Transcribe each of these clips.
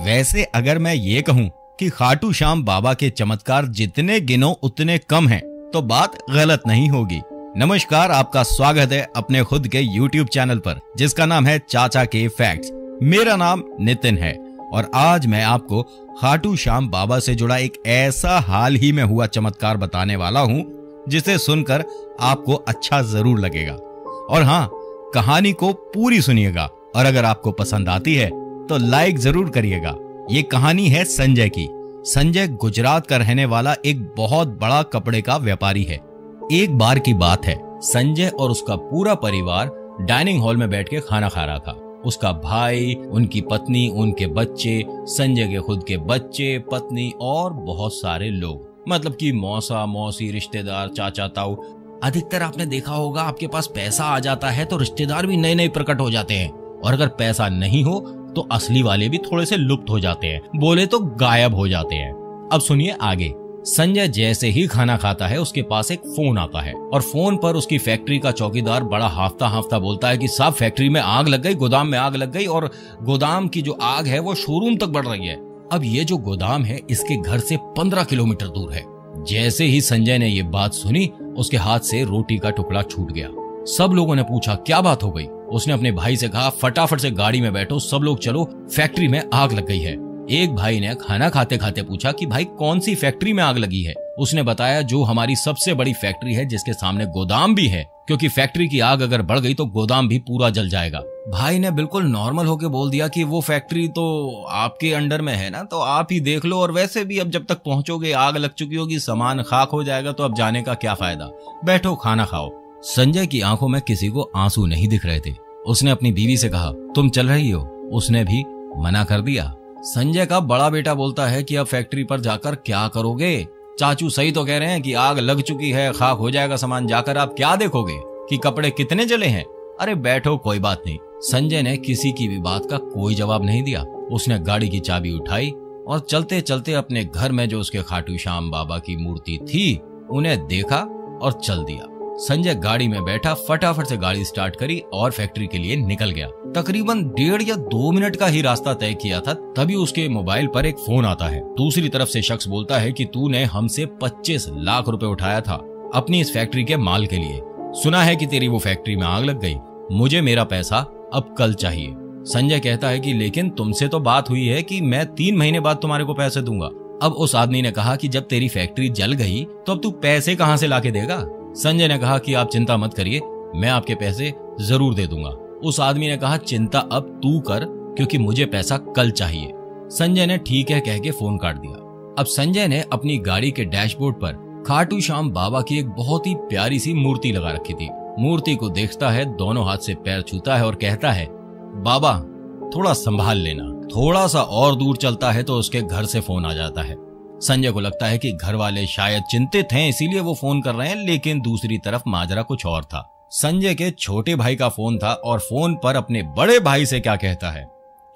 वैसे अगर मैं ये कहूँ कि खाटू श्याम बाबा के चमत्कार जितने गिनो उतने कम हैं, तो बात गलत नहीं होगी। नमस्कार, आपका स्वागत है अपने खुद के YouTube चैनल पर जिसका नाम है चाचा के फैक्ट्स। मेरा नाम नितिन है और आज मैं आपको खाटू श्याम बाबा से जुड़ा एक ऐसा हाल ही में हुआ चमत्कार बताने वाला हूँ जिसे सुनकर आपको अच्छा जरूर लगेगा। और हाँ, कहानी को पूरी सुनिएगा और अगर आपको पसंद आती है तो लाइक जरूर करिएगा। ये कहानी है संजय की। संजय गुजरात का रहने वाला एक बहुत बड़ा कपड़े का व्यापारी है। एक बार की बात है, संजय और उसका पूरा परिवार डाइनिंग हॉल में बैठ के खाना खा रहा था। उसका भाई, उनकी पत्नी, उनके बच्चे, संजय के खुद के बच्चे, पत्नी और बहुत सारे लोग, मतलब कि मौसा, मौसी, रिश्तेदार, चाचा, ताऊ। अधिकतर आपने देखा होगा, आपके पास पैसा आ जाता है तो रिश्तेदार भी नए नए प्रकट हो जाते हैं और अगर पैसा नहीं हो तो असली वाले भी थोड़े से लुप्त हो जाते हैं, बोले तो गायब हो जाते हैं। अब सुनिए आगे। संजय जैसे ही खाना खाता है उसके पास एक फोन आता है और फोन पर उसकी फैक्ट्री का चौकीदार बड़ा हाफता हाफता बोलता है कि साहब फैक्ट्री में आग लग गई, गोदाम में आग लग गई और गोदाम की जो आग है वो शोरूम तक बढ़ रही है। अब ये जो गोदाम है इसके घर से 15 किलोमीटर दूर है। जैसे ही संजय ने ये बात सुनी उसके हाथ से रोटी का टुकड़ा छूट गया। सब लोगों ने पूछा क्या बात हो गई। उसने अपने भाई से कहा फटाफट से गाड़ी में बैठो, सब लोग चलो, फैक्ट्री में आग लग गई है। एक भाई ने खाना खाते खाते पूछा कि भाई कौन सी फैक्ट्री में आग लगी है। उसने बताया जो हमारी सबसे बड़ी फैक्ट्री है जिसके सामने गोदाम भी है, क्योंकि फैक्ट्री की आग अगर बढ़ गई तो गोदाम भी पूरा जल जाएगा। भाई ने बिल्कुल नॉर्मल होके बोल दिया कि वो फैक्ट्री तो आपके अंडर में है ना, तो आप ही देख लो, और वैसे भी अब जब तक पहुंचोगे आग लग चुकी होगी, सामान खाक हो जाएगा, तो अब जाने का क्या फायदा, बैठो खाना खाओ। संजय की आंखों में किसी को आंसू नहीं दिख रहे थे। उसने अपनी बीवी से कहा तुम चल रही हो, उसने भी मना कर दिया। संजय का बड़ा बेटा बोलता है कि अब फैक्ट्री पर जाकर क्या करोगे, चाचू सही तो कह रहे हैं कि आग लग चुकी है, खाक हो जाएगा सामान, जाकर आप क्या देखोगे कि कपड़े कितने जले हैं, अरे बैठो कोई बात नहीं। संजय ने किसी की भी बात का कोई जवाब नहीं दिया। उसने गाड़ी की चाबी उठाई और चलते चलते अपने घर में जो उसके खाटू श्याम बाबा की मूर्ति थी उन्हें देखा और चल दिया। संजय गाड़ी में बैठा, फटाफट से गाड़ी स्टार्ट करी और फैक्ट्री के लिए निकल गया। तकरीबन 1.5 या 2 मिनट का ही रास्ता तय किया था, तभी उसके मोबाइल पर एक फोन आता है। दूसरी तरफ से शख्स बोलता है कि तूने हमसे 25 लाख रुपए उठाया था अपनी इस फैक्ट्री के माल के लिए, सुना है कि तेरी वो फैक्ट्री में आग लग गई, मुझे मेरा पैसा अब कल चाहिए। संजय कहता है कि लेकिन तुमसे तो बात हुई है कि मैं 3 महीने बाद तुम्हारे को पैसे दूंगा। अब उस आदमी ने कहा कि जब तेरी फैक्ट्री जल गई तो अब तू पैसे कहां से लाके देगा। संजय ने कहा कि आप चिंता मत करिए, मैं आपके पैसे जरूर दे दूंगा। उस आदमी ने कहा चिंता अब तू कर, क्योंकि मुझे पैसा कल चाहिए। संजय ने ठीक है कह के फोन काट दिया। अब संजय ने अपनी गाड़ी के डैशबोर्ड पर खाटू श्याम बाबा की एक बहुत ही प्यारी सी मूर्ति लगा रखी थी। मूर्ति को देखता है, दोनों हाथ से पैर छूता है और कहता है बाबा थोड़ा संभाल लेना। थोड़ा सा और दूर चलता है तो उसके घर से फोन आ जाता है। संजय को लगता है कि घर वाले शायद चिंतित हैं इसीलिए वो फोन कर रहे हैं, लेकिन दूसरी तरफ माजरा कुछ और था। संजय के छोटे भाई का फोन था और फोन पर अपने बड़े भाई से क्या कहता है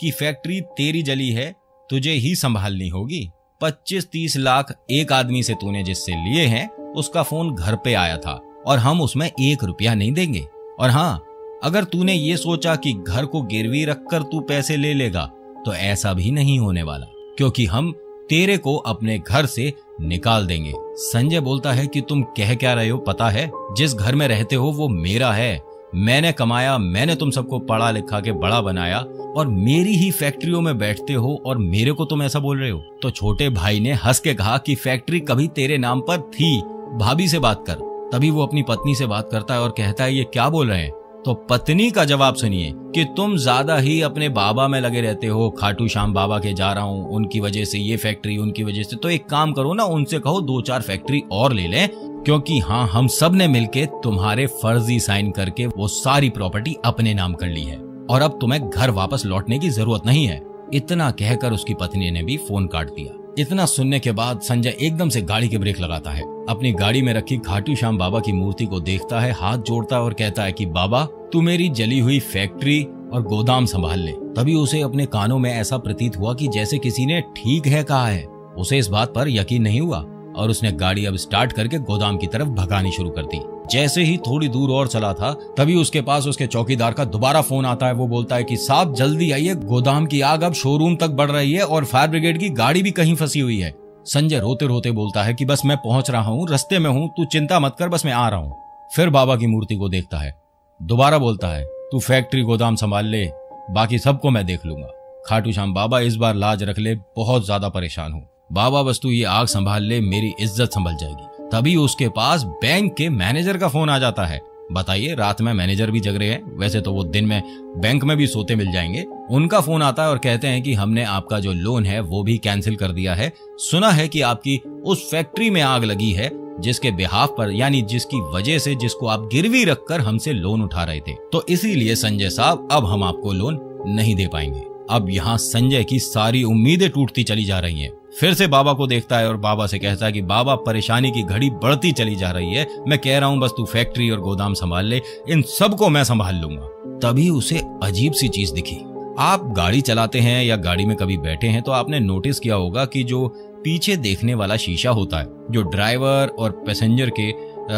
कि फैक्ट्री तेरी जली है, तुझे ही संभालनी होगी। 25-30 लाख एक आदमी से तूने जिससे लिए हैं उसका फोन घर पे आया था और हम उसमें 1 रुपया नहीं देंगे। और हाँ, अगर तूने ये सोचा कि घर को गिरवी रखकर तू पैसे ले लेगा तो ऐसा भी नहीं होने वाला, क्योंकि हम तेरे को अपने घर से निकाल देंगे। संजय बोलता है कि तुम कह क्या रहे हो, पता है जिस घर में रहते हो वो मेरा है, मैंने कमाया, मैंने तुम सबको पढ़ा लिखा के बड़ा बनाया और मेरी ही फैक्ट्रियों में बैठते हो और मेरे को तुम ऐसा बोल रहे हो। तो छोटे भाई ने हंस के कहा कि फैक्ट्री कभी तेरे नाम पर थी, भाभी से बात कर। तभी वो अपनी पत्नी से बात करता है और कहता है ये क्या बोल रहे हैं। तो पत्नी का जवाब सुनिए कि तुम ज्यादा ही अपने बाबा में लगे रहते हो, खाटू श्याम बाबा के जा रहा हूँ, उनकी वजह से ये फैक्ट्री, उनकी वजह से, तो एक काम करो ना, उनसे कहो 2-4 फैक्ट्री और ले लें, क्योंकि हाँ हम सब ने मिलके तुम्हारे फर्जी साइन करके वो सारी प्रॉपर्टी अपने नाम कर ली है और अब तुम्हें घर वापस लौटने की जरूरत नहीं है। इतना कहकर उसकी पत्नी ने भी फोन काट दिया। इतना सुनने के बाद संजय एकदम से गाड़ी के ब्रेक लगाता है, अपनी गाड़ी में रखी खाटू श्याम बाबा की मूर्ति को देखता है, हाथ जोड़ता है और कहता है कि बाबा तू मेरी जली हुई फैक्ट्री और गोदाम संभाल ले। तभी उसे अपने कानों में ऐसा प्रतीत हुआ कि जैसे किसी ने ठीक है कहा है। उसे इस बात पर यकीन नहीं हुआ और उसने गाड़ी अब स्टार्ट करके गोदाम की तरफ भगानी शुरू कर दी। जैसे ही थोड़ी दूर और चला था तभी उसके पास उसके चौकीदार का दोबारा फोन आता है। वो बोलता है कि साहब जल्दी आइए, गोदाम की आग अब शोरूम तक बढ़ रही है और फायर ब्रिगेड की गाड़ी भी कहीं फंसी हुई है। संजय रोते रोते बोलता है कि बस मैं पहुंच रहा हूँ, रास्ते में हूँ, तू चिंता मत कर, बस मैं आ रहा हूँ। फिर बाबा की मूर्ति को देखता है, दोबारा बोलता है तू फैक्ट्री गोदाम संभाल ले, बाकी सबको मैं देख लूंगा। खाटू श्याम बाबा इस बार लाज रख ले, बहुत ज्यादा परेशान हूँ बाबा, बस तू ये आग संभाल ले, मेरी इज्जत संभल जाएगी। तभी उसके पास बैंक के मैनेजर का फोन आ जाता है। बताइए, रात में मैनेजर भी जग रहे हैं, वैसे तो वो दिन में बैंक में भी सोते मिल जाएंगे। उनका फोन आता है और कहते हैं कि हमने आपका जो लोन है वो भी कैंसिल कर दिया है। सुना है कि आपकी उस फैक्ट्री में आग लगी है जिसके बिहाफ पर, यानी जिसकी वजह से, जिसको आप गिरवी रखकर हमसे लोन उठा रहे थे, तो इसीलिए संजय साहब अब हम आपको लोन नहीं दे पाएंगे। अब यहाँ संजय की सारी उम्मीदें टूटती चली जा रही हैं। फिर से बाबा को देखता है और बाबा से कहता है कि बाबा परेशानी की घड़ी बढ़ती चली जा रही है, मैं कह रहा हूँ बस तू फैक्ट्री और गोदाम संभाल ले, इन सबको मैं संभाल लूंगा। तभी उसे अजीब सी चीज दिखी। आप गाड़ी चलाते हैं या गाड़ी में कभी बैठे हैं तो आपने नोटिस किया होगा कि जो पीछे देखने वाला शीशा होता है, जो ड्राइवर और पैसेंजर के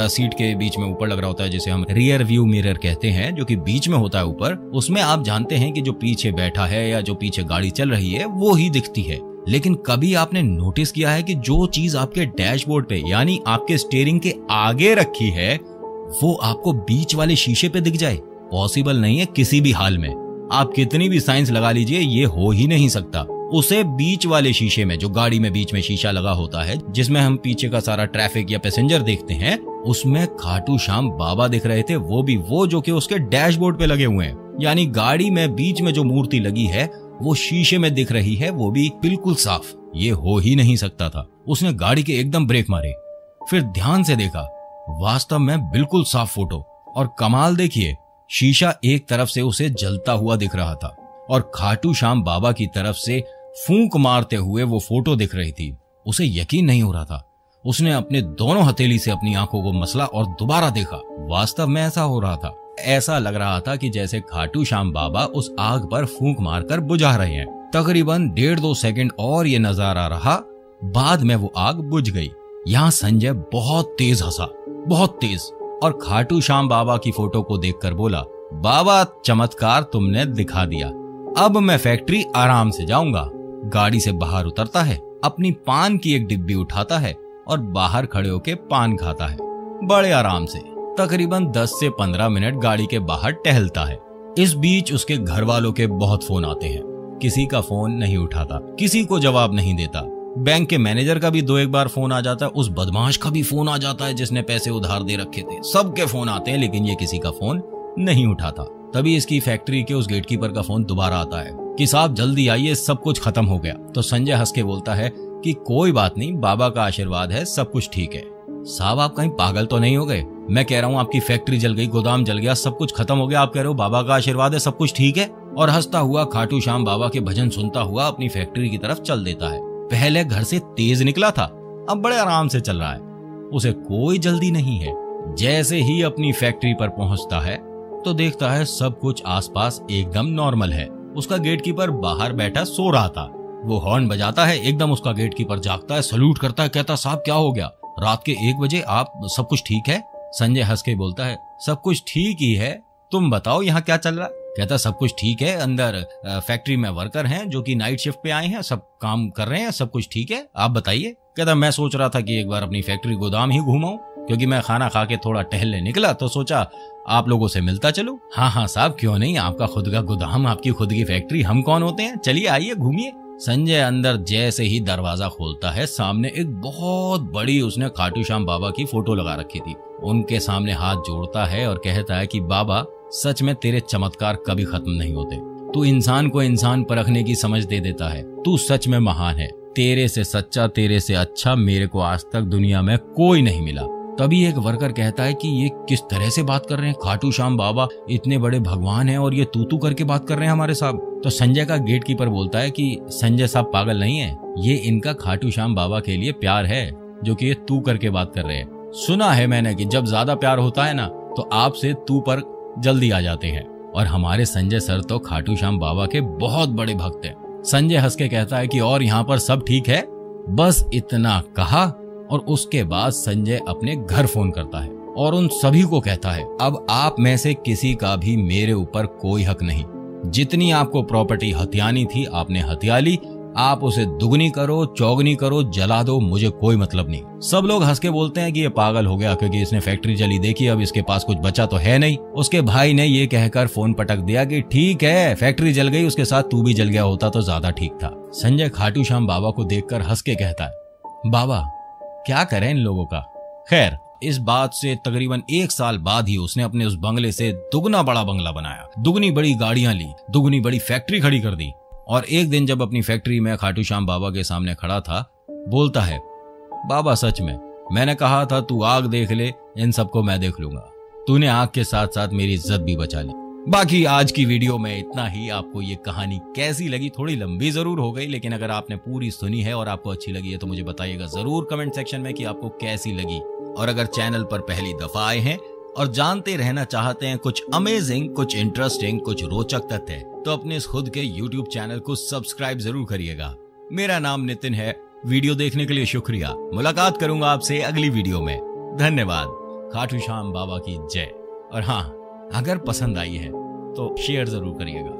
सीट के बीच में ऊपर लग रहा होता है, जिसे हम रियर व्यू मिरर कहते हैं, जो कि बीच में होता है ऊपर, उसमें आप जानते हैं कि जो पीछे बैठा है या जो पीछे गाड़ी चल रही है वो ही दिखती है। लेकिन कभी आपने नोटिस किया है कि जो चीज आपके डैशबोर्ड पे यानी आपके स्टीयरिंग के आगे रखी है वो आपको बीच वाले शीशे पे दिख जाए? पॉसिबल नहीं है किसी भी हाल में। आप कितनी भी साइंस लगा लीजिए, ये हो ही नहीं सकता। उसे बीच वाले शीशे में, जो गाड़ी में बीच में शीशा लगा होता है जिसमें हम पीछे का सारा ट्रैफिक या पैसेंजर देखते हैं, उसमें खाटू श्याम बाबा दिख रहे थे। वो भी वो जो कि उसके डैशबोर्ड पे लगे हुए हैं। यानी गाड़ी में बीच में जो मूर्ति लगी है वो शीशे में दिख रही है, वो भी बिल्कुल साफ। ये हो ही नहीं सकता था। उसने गाड़ी के एकदम ब्रेक मारे, फिर ध्यान से देखा, वास्तव में बिल्कुल साफ फोटो। और कमाल देखिए, शीशा एक तरफ से उसे जलता हुआ दिख रहा था और खाटू श्याम बाबा की तरफ से फूंक मारते हुए वो फोटो दिख रही थी। उसे यकीन नहीं हो रहा था। उसने अपने दोनों हथेली से अपनी आंखों को मसला और दोबारा देखा। वास्तव में ऐसा हो रहा था। ऐसा लग रहा था कि जैसे खाटू श्याम बाबा उस आग पर फूंक मारकर बुझा रहे हैं। तकरीबन 1.5-2 सेकंड और ये नजारा रहा, बाद में वो आग बुझ गई। यहाँ संजय बहुत तेज हंसा, बहुत तेज, और खाटू श्याम बाबा की फोटो को देखकर बोला, बाबा चमत्कार तुमने दिखा दिया, अब मैं फैक्ट्री आराम से जाऊंगा। गाड़ी से बाहर उतरता है, अपनी पान की एक डिब्बी उठाता है और बाहर खड़े होके पान खाता है, बड़े आराम से। तकरीबन 10 से 15 मिनट गाड़ी के बाहर टहलता है। इस बीच उसके घर वालों के बहुत फोन आते हैं। किसी का फोन नहीं उठाता, किसी को जवाब नहीं देता। बैंक के मैनेजर का भी 2-1 बार फोन आ जाता है, उस बदमाश का भी फोन आ जाता है जिसने पैसे उधार दे रखे थे। सबके फोन आते हैं लेकिन ये किसी का फोन नहीं उठाता। तभी इसकी फैक्ट्री के उस गेटकीपर का फोन दोबारा आता है कि साहब जल्दी आइए, सब कुछ खत्म हो गया। तो संजय हंस के बोलता है कि कोई बात नहीं, बाबा का आशीर्वाद है, सब कुछ ठीक है। साहब आप कहीं पागल तो नहीं हो गए? मैं कह रहा हूँ आपकी फैक्ट्री जल गई, गोदाम जल गया, सब कुछ खत्म हो गया, आप कह रहे हो बाबा का आशीर्वाद है, सब कुछ ठीक है। और हंसता हुआ खाटू श्याम बाबा के भजन सुनता हुआ अपनी फैक्ट्री की तरफ चल देता है। पहले घर से तेज निकला था, अब बड़े आराम से चल रहा है, उसे कोई जल्दी नहीं है। जैसे ही अपनी फैक्ट्री पर पहुंचता है तो देखता है सब कुछ आसपास एकदम नॉर्मल है। उसका गेटकीपर बाहर बैठा सो रहा था। वो हॉर्न बजाता है, एकदम उसका गेटकीपर जागता है, सल्यूट करता है, कहता साहब क्या हो गया, रात के 1 बजे आप, सब कुछ ठीक है? संजय हंस के बोलता है सब कुछ ठीक ही है, तुम बताओ यहाँ क्या चल रहा है? कहता सब कुछ ठीक है, अंदर फैक्ट्री में वर्कर हैं जो कि नाइट शिफ्ट पे आए हैं, सब काम कर रहे हैं, सब कुछ ठीक है, आप बताइए। कहता मैं सोच रहा था कि एक बार अपनी फैक्ट्री गोदाम ही घुमाऊं, क्योंकि मैं खाना खा के थोड़ा टहलने निकला तो सोचा आप लोगों से मिलता चलूं। हाँ साहब क्यों नहीं, आपका खुद का गोदाम, आपकी खुद की फैक्ट्री, हम कौन होते हैं, चलिए आइए घूमिए। संजय अंदर जैसे ही दरवाजा खोलता है, सामने एक बहुत बड़ी उसने खाटू श्याम बाबा की फोटो लगा रखी थी। उनके सामने हाथ जोड़ता है और कहता है कि बाबा सच में तेरे चमत्कार कभी खत्म नहीं होते। तू इंसान को इंसान परखने की समझ दे देता है। तू सच में महान है। तेरे से सच्चा, तेरे से अच्छा मेरे को आज तक दुनिया में कोई नहीं मिला। तभी एक वर्कर कहता है कि ये किस तरह से बात कर रहे हैं, खाटू श्याम बाबा इतने बड़े भगवान हैं और ये तू करके बात कर रहे हैं हमारे साहब। तो संजय का गेटकीपर बोलता है कि संजय साहब पागल नहीं है, ये इनका खाटू श्याम बाबा के लिए प्यार है जो कि ये तू करके बात कर रहे हैं। सुना है मैंने कि जब ज्यादा प्यार होता है ना तो आपसे तू पर जल्दी आ जाते हैं, और हमारे संजय सर तो खाटू श्याम बाबा के बहुत बड़े भक्त हैं। संजय हंस के कहता है कि और यहाँ पर सब ठीक है? बस इतना कहा और उसके बाद संजय अपने घर फोन करता है और उन सभी को कहता है, अब आप में से किसी का भी मेरे ऊपर कोई हक नहीं। जितनी आपको प्रॉपर्टी हथियानी थी आपने हथिया ली, आप उसे दुगनी करो, चौगनी करो, जला दो, मुझे कोई मतलब नहीं। सब लोग हंस के बोलते हैं कि ये पागल हो गया क्योंकि इसने फैक्ट्री जली देखी, अब इसके पास कुछ बचा तो है नहीं। उसके भाई ने ये कहकर फोन पटक दिया कि ठीक है, फैक्ट्री जल गई, उसके साथ तू भी जल गया होता तो ज्यादा ठीक था। संजय खाटू श्याम बाबा को देखकर हंस के कहता है, बाबा क्या करें इन लोगों का। खैर, इस बात से तकरीबन 1 साल बाद ही उसने अपने उस बंगले से दुगना बड़ा बंगला बनाया, दुगनी बड़ी गाड़ियां ली, दुगनी बड़ी फैक्ट्री खड़ी कर दी। और एक दिन जब अपनी फैक्ट्री में खाटू श्याम बाबा के सामने खड़ा था, बोलता है, बाबा सच में मैंने कहा था तू आग देख ले, इन सबको मैं देख लूंगा। तूने आग के साथ साथ मेरी इज्जत भी बचा ली। बाकी आज की वीडियो में इतना ही। आपको ये कहानी कैसी लगी? थोड़ी लंबी जरूर हो गई, लेकिन अगर आपने पूरी सुनी है और आपको अच्छी लगी है तो मुझे बताइएगा जरूर कमेंट सेक्शन में कि आपको कैसी लगी। और अगर चैनल पर पहली दफा आए हैं और जानते रहना चाहते हैं कुछ अमेजिंग, कुछ इंटरेस्टिंग, कुछ रोचक तथ्य, तो अपने इस खुद के YouTube चैनल को सब्सक्राइब जरूर करिएगा। मेरा नाम नितिन है। वीडियो देखने के लिए शुक्रिया। मुलाकात करूंगा आपसे अगली वीडियो में। धन्यवाद। खाटू श्याम बाबा की जय। और हाँ, अगर पसंद आई है तो शेयर जरूर करिएगा।